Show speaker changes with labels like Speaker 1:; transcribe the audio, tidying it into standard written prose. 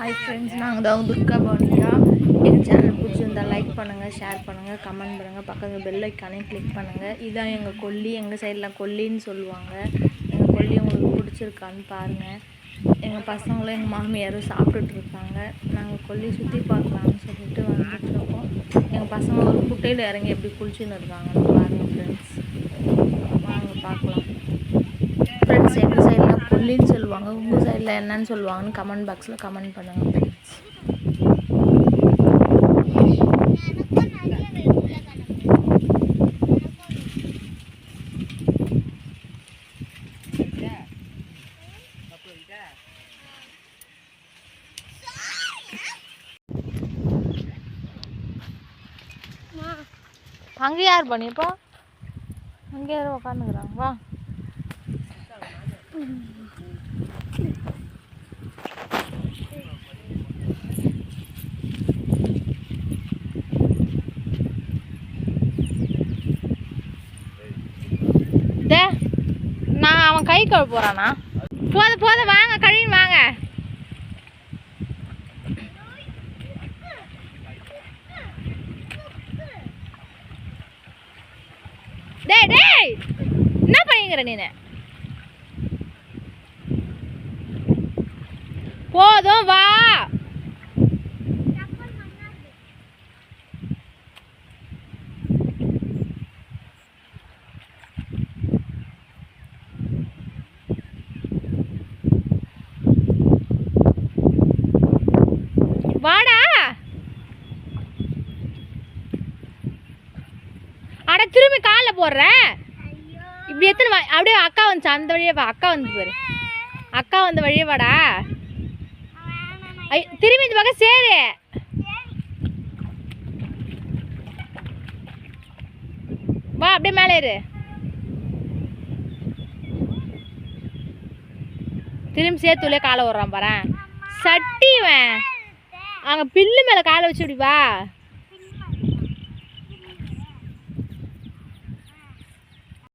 Speaker 1: Hi friends, நாங்கள் தான் துர்கா பவனிகா. எங்கள் சேனல் பிடிச்சிருந்தால் லைக் பண்ணுங்கள், ஷேர் பண்ணுங்கள், கமெண்ட் பண்ணுங்கள், பக்கத்தில் பெல் ஐக்கானையும் கிளிக் பண்ணுங்கள். இதுதான் எங்கள் கொல்லி. எங்கள் சைடில் கொல்லின்னு சொல்லுவாங்க. எங்கள் கொல்லி உங்களுக்கு பிடிச்சிருக்கான்னு பாருங்கள். எங்கள் பசங்களும் எங்கள் மாமியாரும் சாப்பிட்டுட்டு இருக்காங்க. நாங்கள் கொல்லி சுற்றி பார்க்கலான்னு சொல்லிட்டு வந்துட்டுருக்கோம். எங்கள் பசங்க ஒரு குட்டையில் இறங்கி எப்படி குளிச்சுன்னு இருக்காங்கன்னு பாருங்கள் ஃப்ரெண்ட்ஸ். வாங்க பார்க்கலாம். ஃப்ரெண்ட்ஸ், எங்கள் சைடில் கொல்லின்னு சொல்லுவாங்க. உங்கள் சைடில் என்னன்னு சொல்லுவாங்கன்னு கமெண்ட் பாக்ஸில் கமெண்ட் பண்ணுங்கள் ஃப்ரெண்ட்ஸ். அங்கே யார் பண்ணிப்போ? அங்கே யாரும் உட்காந்துக்கிறாங்க. வா. நான் அவன் கை கழுவ போறானா? போதும் வாங்க, கழுவின்னு வாங்க. டேய் என்ன பண்ணிக்கிற நீனு? போதும் வா. வாடா. அட திரும்பி காலில் போடுறேன். இப்படி எத்தனை அப்படியே அக்கா வந்துச்சு, அந்த வழியே வா. அக்கா வந்து பாரு, அக்கா வந்த வழியே வாடா. திரும்பி இந்த பக்கம் சேரு. வா, அப்படியே மேலே ஏறு. திரும்பி சேர்த்துள்ளே காலை விடுறான் பாரு. சட்டிவன் அங்கே பில்லு மேலே காலை வச்சு இப்படி வா.